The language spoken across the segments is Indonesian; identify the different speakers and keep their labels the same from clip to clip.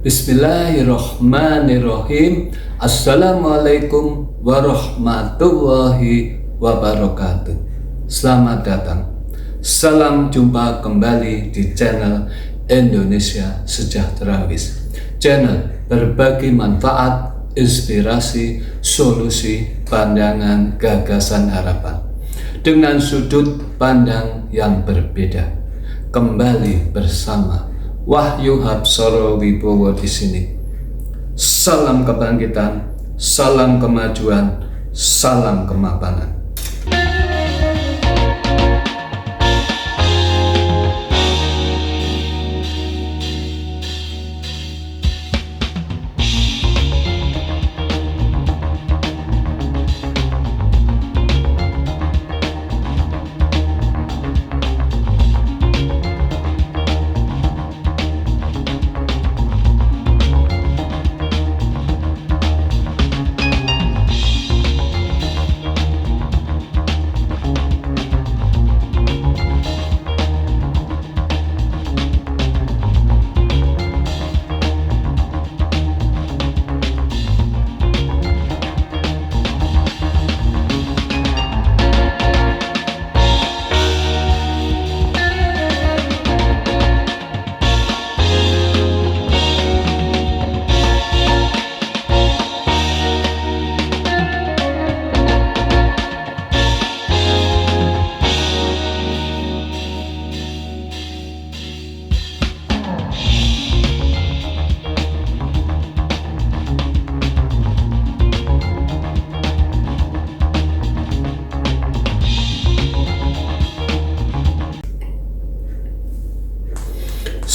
Speaker 1: Bismillahirrahmanirrahim. Assalamualaikum warahmatullahi wabarakatuh. Selamat datang. Salam jumpa kembali di channel Indonesia Sejahterawis. Channel berbagi manfaat, inspirasi, solusi, pandangan, gagasan, harapan dengan sudut pandang yang berbeda. Kembali bersama Wahyu Hapsoro Wibowo di sini. Salam kebangkitan, salam kemajuan, salam kemapanan.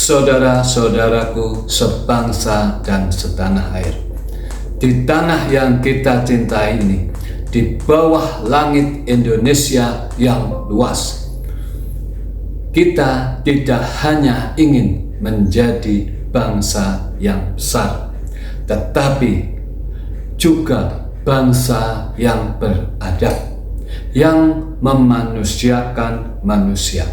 Speaker 1: Saudara-saudaraku sebangsa dan setanah air, di tanah yang kita cintai ini, di bawah langit Indonesia yang luas, kita tidak hanya ingin menjadi bangsa yang besar, tetapi juga bangsa yang beradab, yang memanusiakan manusia.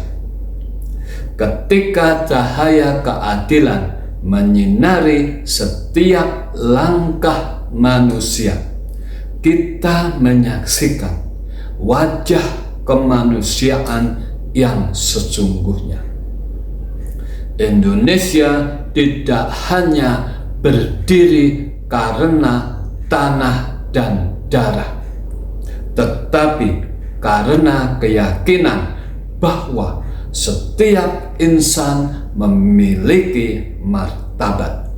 Speaker 1: Ketika cahaya keadilan menyinari setiap langkah manusia, kita menyaksikan wajah kemanusiaan yang sesungguhnya. Indonesia tidak hanya berdiri karena tanah dan darah, tetapi karena keyakinan bahwa setiap insan memiliki martabat.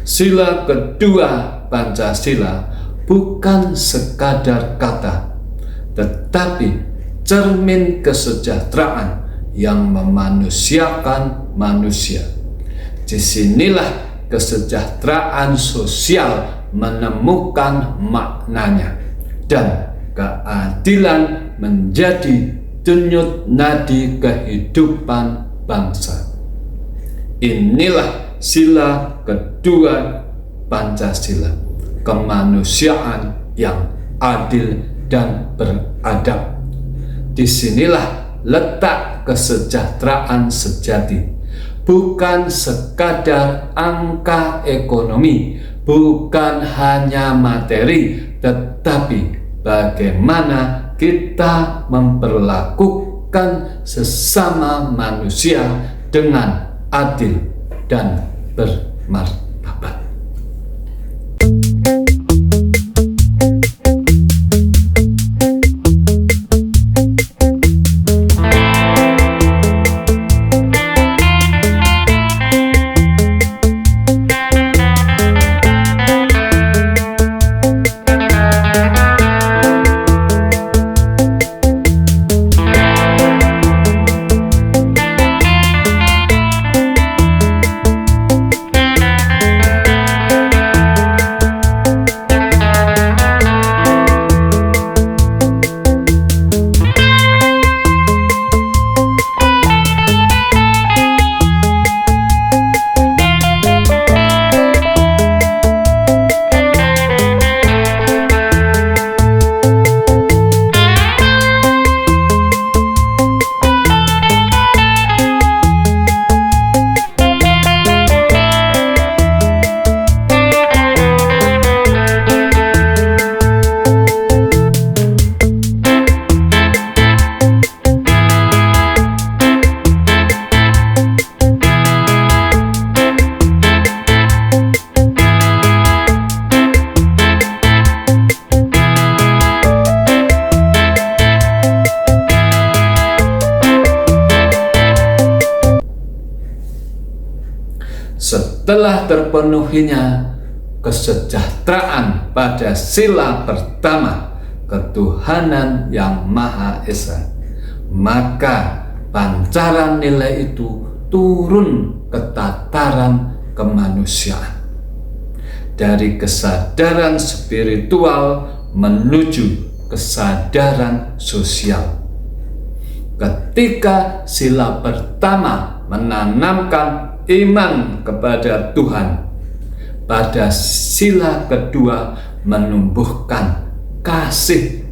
Speaker 1: Sila kedua Pancasila bukan sekadar kata, tetapi cermin kesejahteraan yang memanusiakan manusia. Disinilah kesejahteraan sosial menemukan maknanya, dan keadilan menjadi denyut nadi kehidupan bangsa. Inilah sila kedua Pancasila, kemanusiaan yang adil dan beradab. Disinilah letak kesejahteraan sejati, bukan sekadar angka ekonomi, bukan hanya materi, tetapi bagaimana kita memperlakukan sesama manusia dengan adil dan bermartabat. telah terpenuhinya kesejahteraan pada sila pertama, ketuhanan yang Maha Esa, maka pancaran nilai itu turun ke tataran kemanusiaan, dari kesadaran spiritual menuju kesadaran sosial. Ketika sila pertama menanamkan iman kepada Tuhan, pada sila kedua menumbuhkan kasih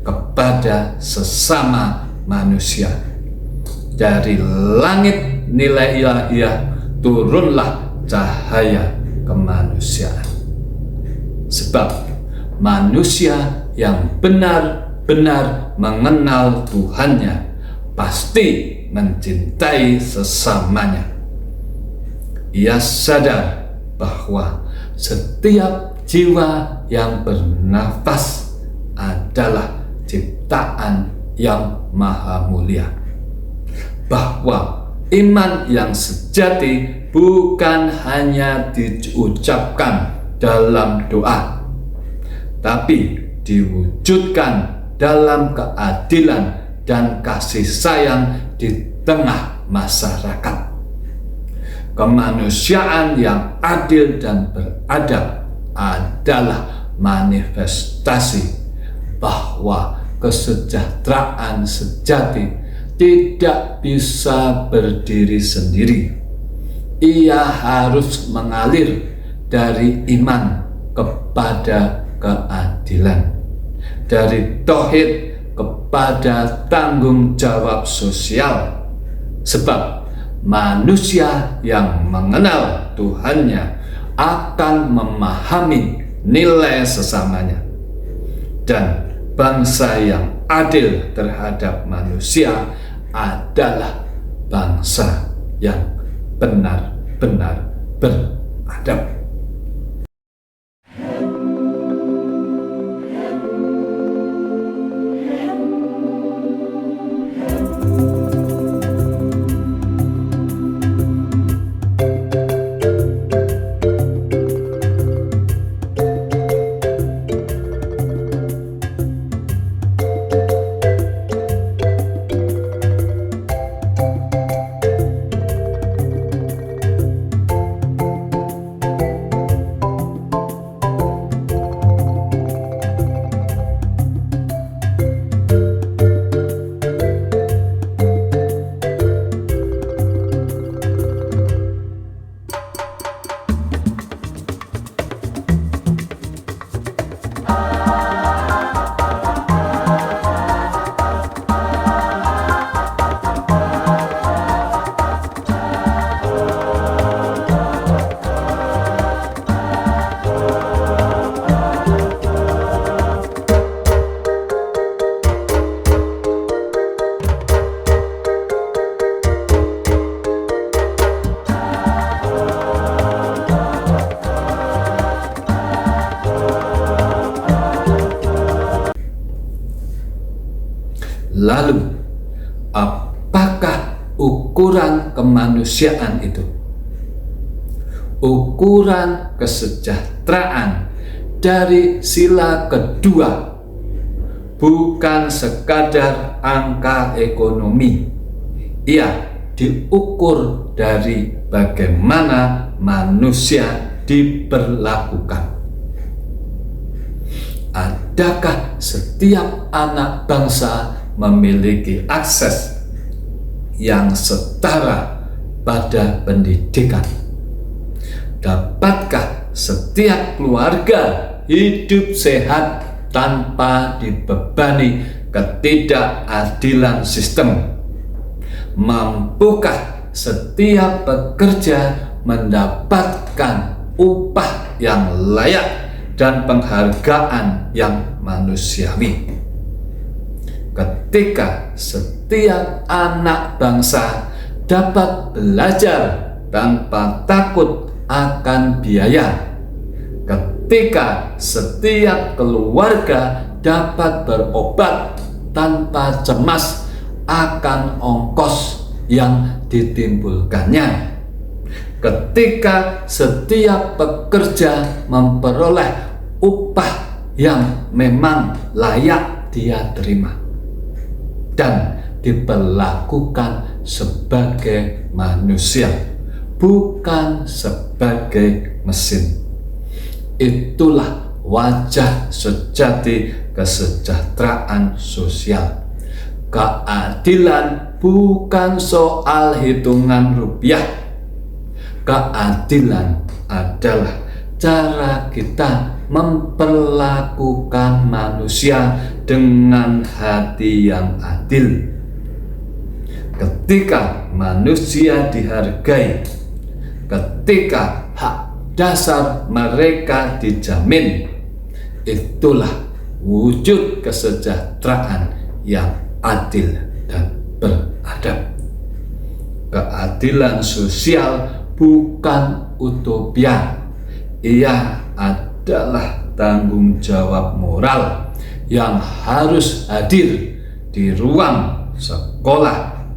Speaker 1: kepada sesama manusia. Dari langit nilai ilahiyah turunlah cahaya kemanusiaan. Sebab manusia yang benar-benar mengenal Tuhannya pasti mencintai sesamanya. Ia sadar bahwa setiap jiwa yang bernafas adalah ciptaan yang maha mulia, bahwa iman yang sejati bukan hanya diucapkan dalam doa, tapi diwujudkan dalam keadilan dan kasih sayang di tengah masyarakat. Kemanusiaan yang adil dan beradab adalah manifestasi bahwa kesejahteraan sejati tidak bisa berdiri sendiri. Ia harus mengalir dari iman kepada keadilan, dari tauhid kepada tanggung jawab sosial. Sebab manusia yang mengenal Tuhannya akan memahami nilai sesamanya, dan bangsa yang adil terhadap manusia adalah bangsa yang benar-benar beradab. Lalu, apakah ukuran kemanusiaan itu? Ukuran kesejahteraan dari sila kedua bukan sekadar angka ekonomi. Ia diukur dari bagaimana manusia diperlakukan. Adakah setiap anak bangsa memiliki akses yang setara pada pendidikan? Dapatkah setiap keluarga hidup sehat tanpa dibebani ketidakadilan sistem? Mampukah setiap pekerja mendapatkan upah yang layak dan penghargaan yang manusiawi? Ketika setiap anak bangsa dapat belajar tanpa takut akan biaya, ketika setiap keluarga dapat berobat tanpa cemas akan ongkos yang ditimbulkannya, ketika setiap pekerja memperoleh upah yang memang layak dia terima dan diperlakukan sebagai manusia, bukan sebagai mesin. Itulah wajah sejati kesejahteraan sosial. Keadilan bukan soal hitungan rupiah. Keadilan adalah cara kita memperlakukan manusia dengan hati yang adil. Ketika manusia dihargai, ketika hak dasar mereka dijamin, itulah wujud kesejahteraan yang adil dan beradab. Keadilan sosial bukan utopia. Ia adalah tanggung jawab moral yang harus hadir di ruang sekolah,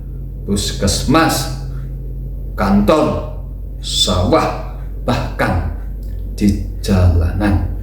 Speaker 1: puskesmas, kantor, sawah, bahkan di jalanan.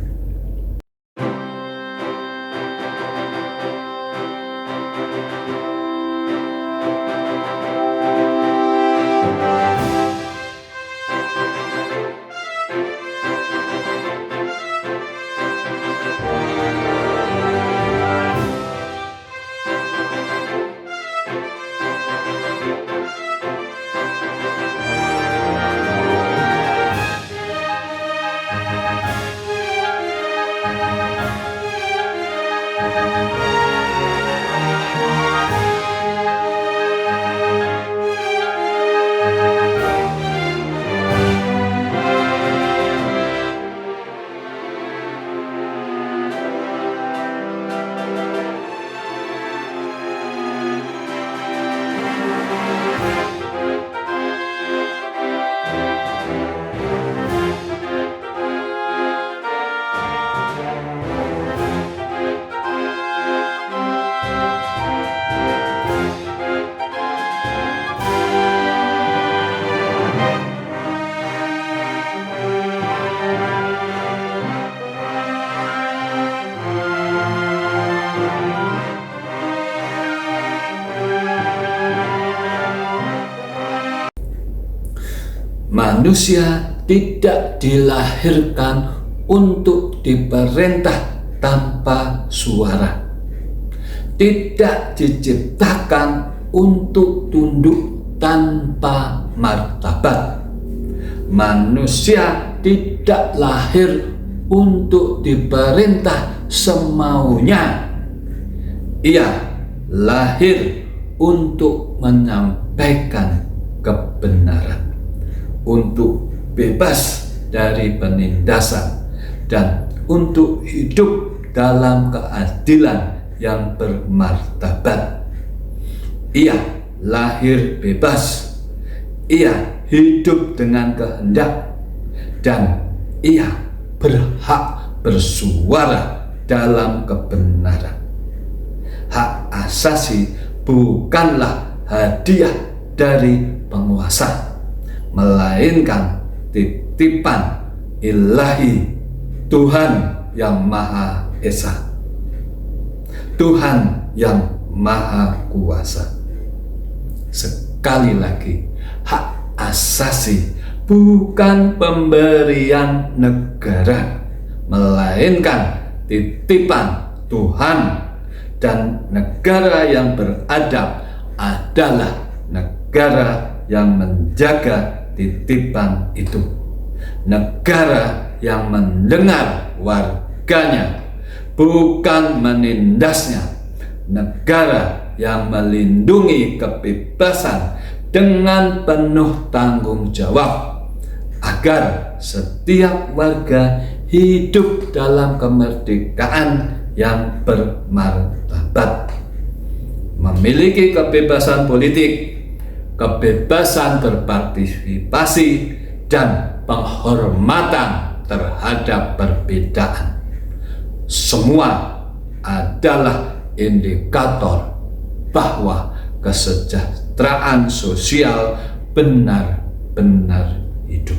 Speaker 1: Manusia tidak dilahirkan untuk diperintah tanpa suara, tidak diciptakan untuk tunduk tanpa martabat. Manusia tidak lahir untuk diperintah semaunya. Ia lahir untuk menyampaikan kebenaran, untuk bebas dari penindasan, dan untuk hidup dalam keadilan yang bermartabat. Ia lahir bebas, ia hidup dengan kehendak, dan ia berhak bersuara dalam kebenaran. Hak asasi bukanlah hadiah dari penguasa, melainkan titipan ilahi Tuhan yang Maha Esa, Tuhan yang Maha Kuasa. Sekali lagi, hak asasi bukan pemberian negara, melainkan titipan Tuhan, dan negara yang beradab adalah negara yang menjaga titipan itu, negara yang mendengar warganya, bukan menindasnya, negara yang melindungi kebebasan dengan penuh tanggung jawab agar setiap warga hidup dalam kemerdekaan yang bermartabat, memiliki kebebasan politik, kebebasan berpartisipasi, dan penghormatan terhadap perbedaan. Semua adalah indikator bahwa kesejahteraan sosial benar-benar hidup.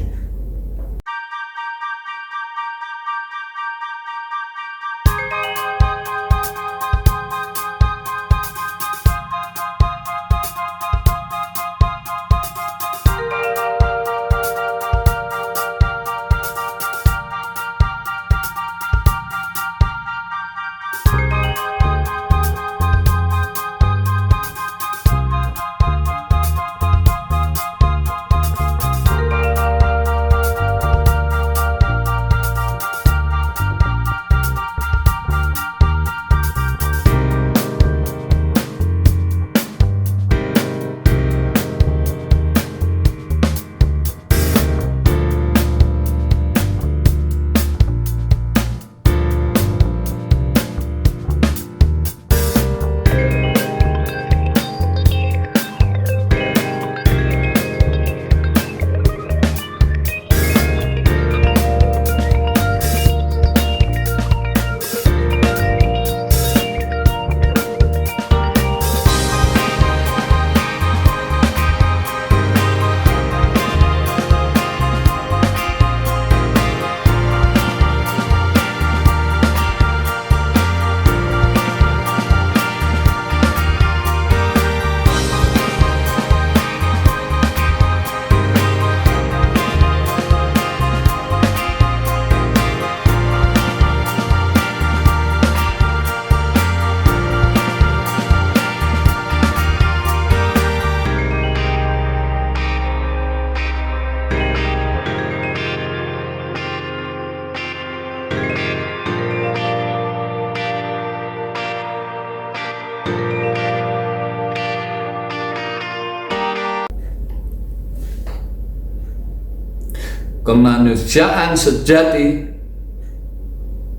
Speaker 1: Kemanusiaan sejati,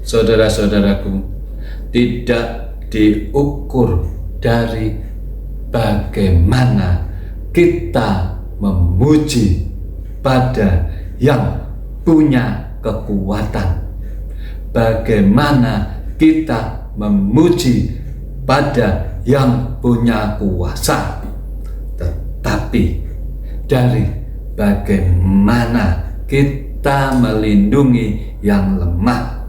Speaker 1: saudara-saudaraku, tidak diukur dari bagaimana kita memuji pada yang punya kekuatan, bagaimana kita memuji pada yang punya kuasa, tetapi dari bagaimana kita melindungi yang lemah.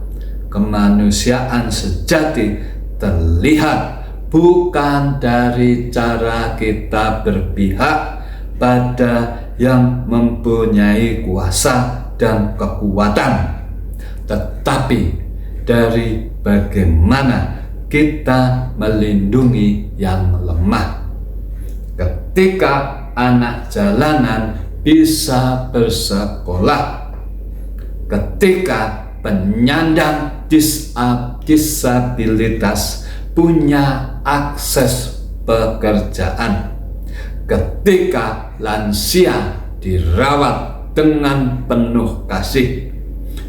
Speaker 1: Kemanusiaan sejati terlihat bukan dari cara kita berpihak pada yang mempunyai kuasa dan kekuatan, tetapi dari bagaimana kita melindungi yang lemah. Ketika anak jalanan bisa bersekolah, ketika penyandang disabilitas punya akses pekerjaan, ketika lansia dirawat dengan penuh kasih,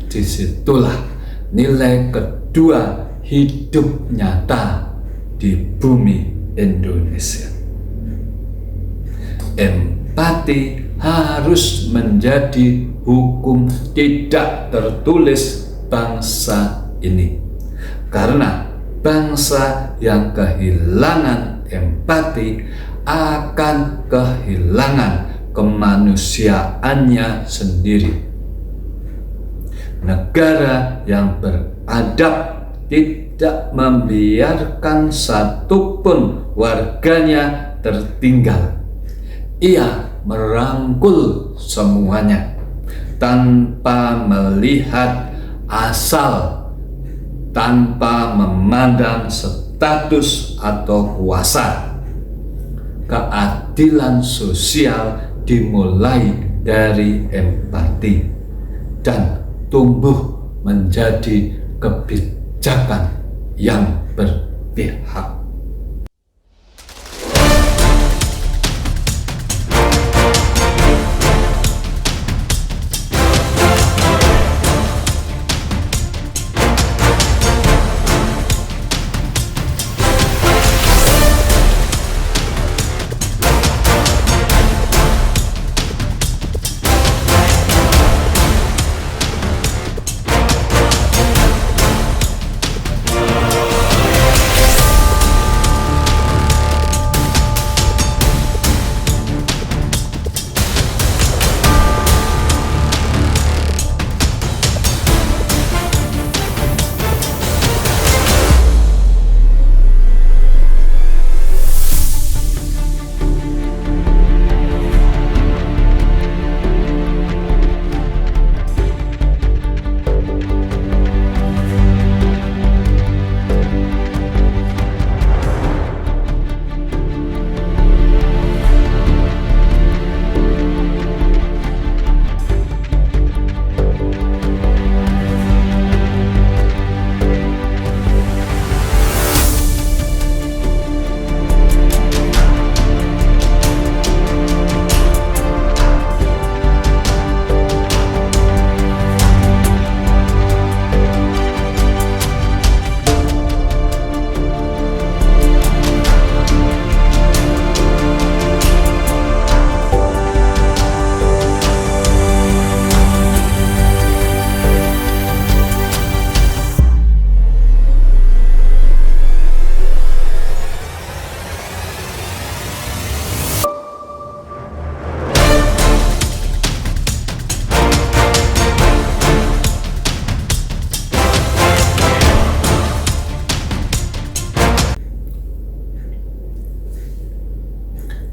Speaker 1: disitulah nilai kedua hidup nyata di bumi Indonesia. Empati harus menjadi hukum tidak tertulis bangsa ini, karena bangsa yang kehilangan empati akan kehilangan kemanusiaannya sendiri. Negara yang beradab tidak membiarkan satupun warganya tertinggal. Ia merangkul semuanya tanpa melihat asal, tanpa memandang status atau kuasa. Keadilan sosial dimulai dari empati dan tumbuh menjadi kebijakan yang berpihak.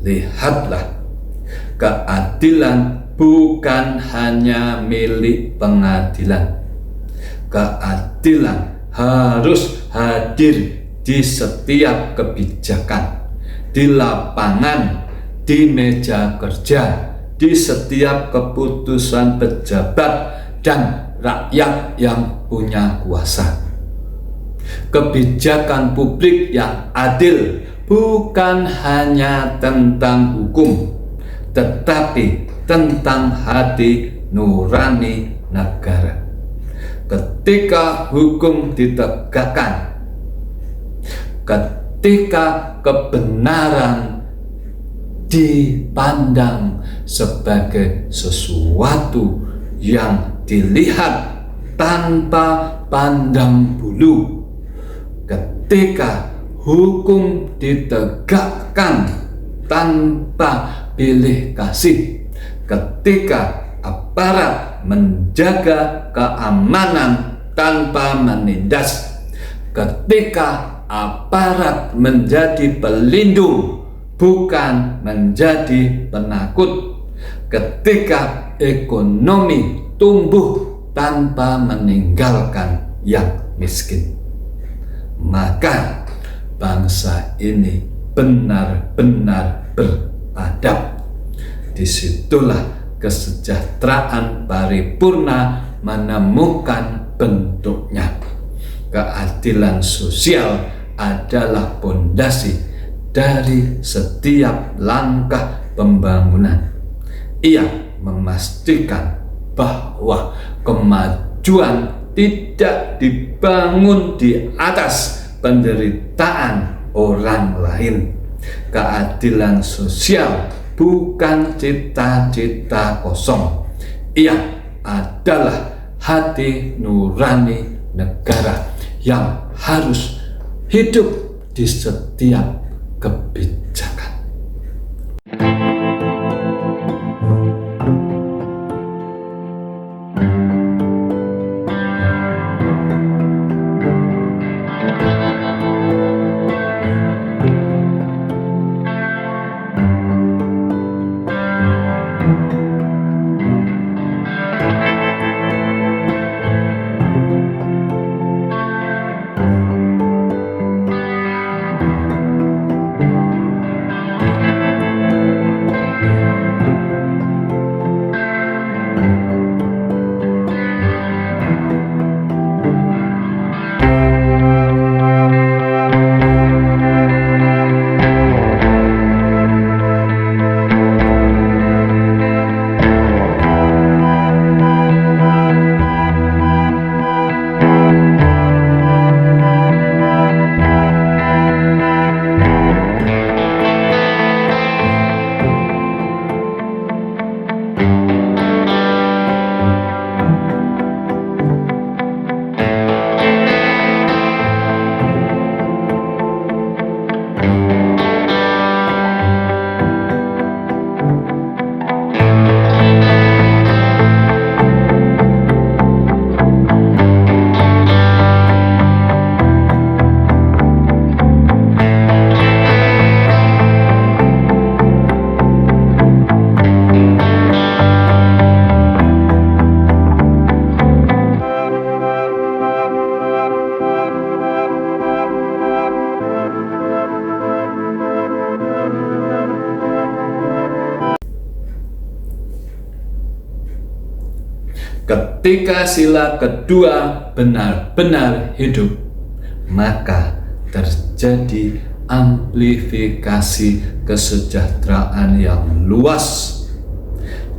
Speaker 1: Lihatlah, keadilan bukan hanya milik pengadilan. Keadilan harus hadir di setiap kebijakan, di lapangan, di meja kerja, di setiap keputusan pejabat dan rakyat yang punya kuasa. Kebijakan publik yang adil bukan hanya tentang hukum, tetapi tentang hati nurani negara. Ketika hukum ditegakkan, ketika kebenaran dipandang sebagai sesuatu yang dilihat tanpa pandang bulu, ketika hukum ditegakkan tanpa pilih kasih, ketika aparat menjaga keamanan tanpa menindas, ketika aparat menjadi pelindung bukan menjadi penakut, ketika ekonomi tumbuh tanpa meninggalkan yang miskin, maka bangsa ini benar-benar beradab. Disitulah kesejahteraan paripurna menemukan bentuknya. Keadilan sosial adalah pondasi dari setiap langkah pembangunan. Ia memastikan bahwa kemajuan tidak dibangun di atas penderitaan orang lain. Keadilan sosial bukan cita-cita kosong. Ia adalah hati nurani negara yang harus hidup di setiap kebijakan. Ketika sila kedua benar-benar hidup, maka terjadi amplifikasi kesejahteraan yang luas.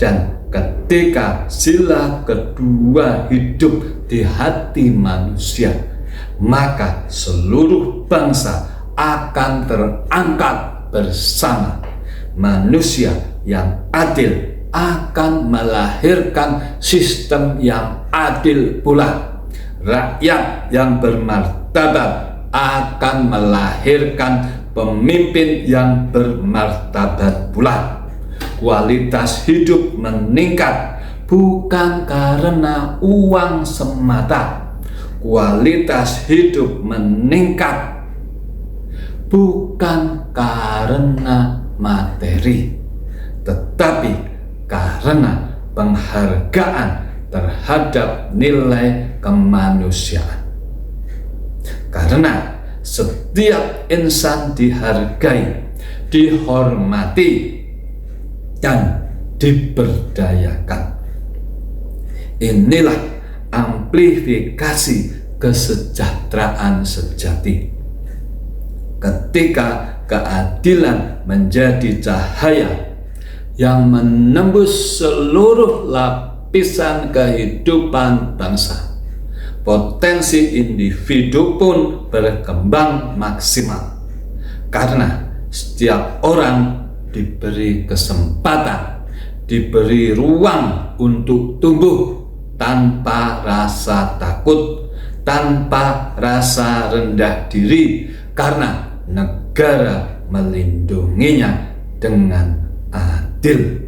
Speaker 1: Dan ketika sila kedua hidup di hati manusia, maka seluruh bangsa akan terangkat bersama. Manusia yang adil akan melahirkan sistem yang adil pula. Rakyat yang bermartabat akan melahirkan pemimpin yang bermartabat pula. Kualitas hidup meningkat bukan karena uang semata. Kualitas hidup meningkat bukan karena materi, tetapi karena penghargaan terhadap nilai kemanusiaan. Karena setiap insan dihargai, dihormati, dan diberdayakan. Inilah amplifikasi kesejahteraan sejati. Ketika keadilan menjadi cahaya yang menembus seluruh lapisan kehidupan bangsa, potensi individu pun berkembang maksimal karena setiap orang diberi kesempatan, diberi ruang untuk tumbuh tanpa rasa takut, tanpa rasa rendah diri, karena negara melindunginya dengan adil.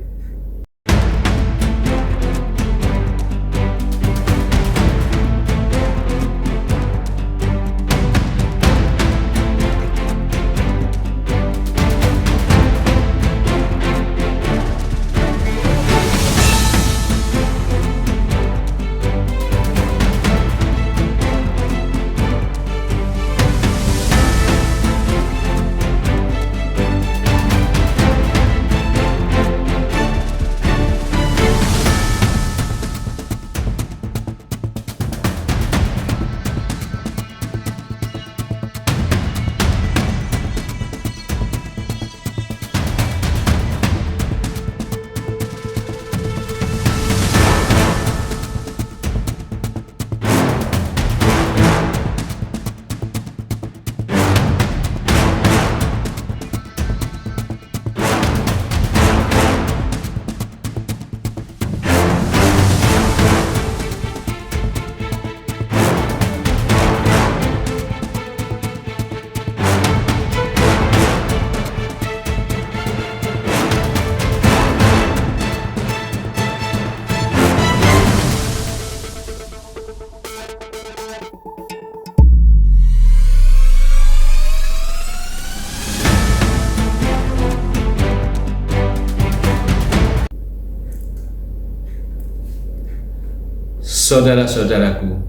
Speaker 1: Saudara-saudaraku,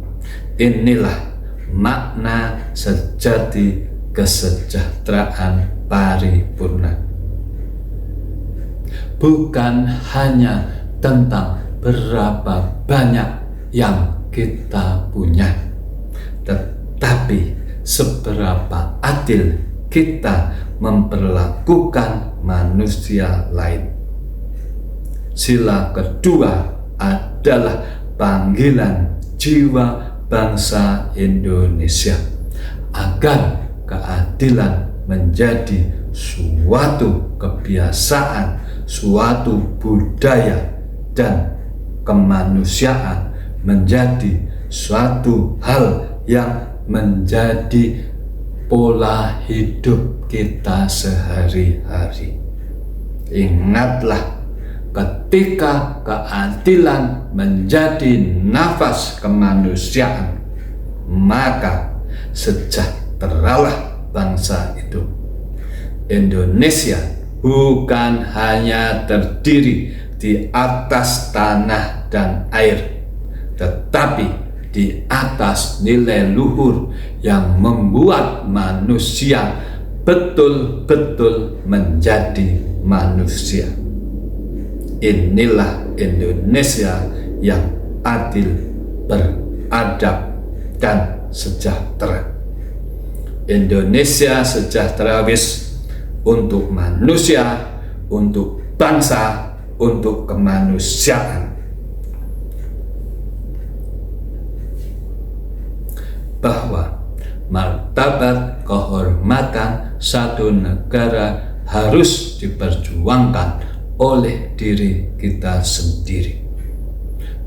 Speaker 1: inilah makna sejati kesejahteraan paripurna. Bukan hanya tentang berapa banyak yang kita punya, tetapi seberapa adil kita memperlakukan manusia lain. Sila kedua adalah panggilan jiwa bangsa Indonesia agar keadilan menjadi suatu kebiasaan, suatu budaya, dan kemanusiaan menjadi suatu hal yang menjadi pola hidup kita sehari-hari. Ingatlah, ketika keadilan menjadi nafas kemanusiaan, maka sejahteralah bangsa itu. Indonesia bukan hanya terdiri di atas tanah dan air, tetapi di atas nilai luhur yang membuat manusia betul-betul menjadi manusia. Inilah Indonesia yang adil, beradab, dan sejahtera. Indonesia sejahterawi untuk manusia, untuk bangsa, untuk kemanusiaan. Bahwa martabat kehormatan satu negara harus diperjuangkan oleh diri kita sendiri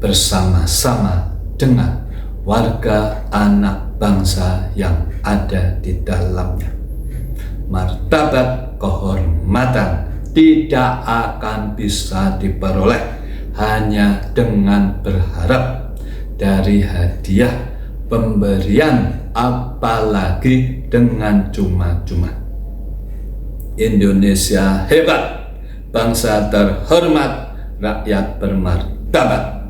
Speaker 1: bersama-sama dengan warga anak bangsa yang ada di dalamnya. Martabat kehormatan tidak akan bisa diperoleh hanya dengan berharap dari hadiah pemberian, apalagi dengan cuma-cuma. Indonesia hebat, bangsa terhormat, rakyat bermartabat.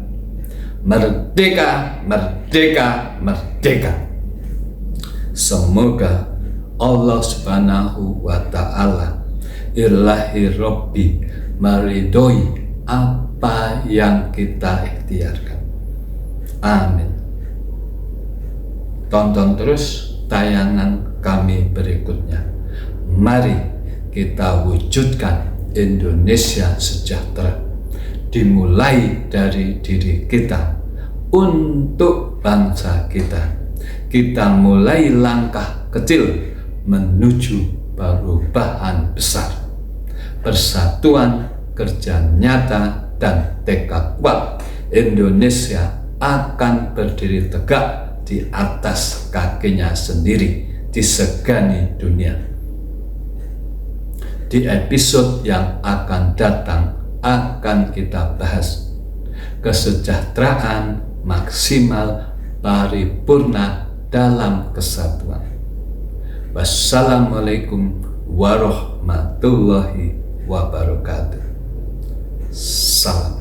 Speaker 1: Merdeka, merdeka, merdeka. Semoga Allah Subhanahu wa Ta'ala Ilahi Rabbi meridhoi apa yang kita ikhtiarkan. Amin. Tonton terus tayangan kami berikutnya. Mari kita wujudkan Indonesia sejahtera, dimulai dari diri kita untuk bangsa kita. Kita mulai langkah kecil menuju perubahan besar. Persatuan, kerja nyata, dan tekad kuat, Indonesia akan berdiri tegak di atas kakinya sendiri, disegani dunia. Di episode yang akan datang akan kita bahas kesejahteraan maksimal paripurna dalam kesatuan. Wassalamualaikum warahmatullahi wabarakatuh. Salam.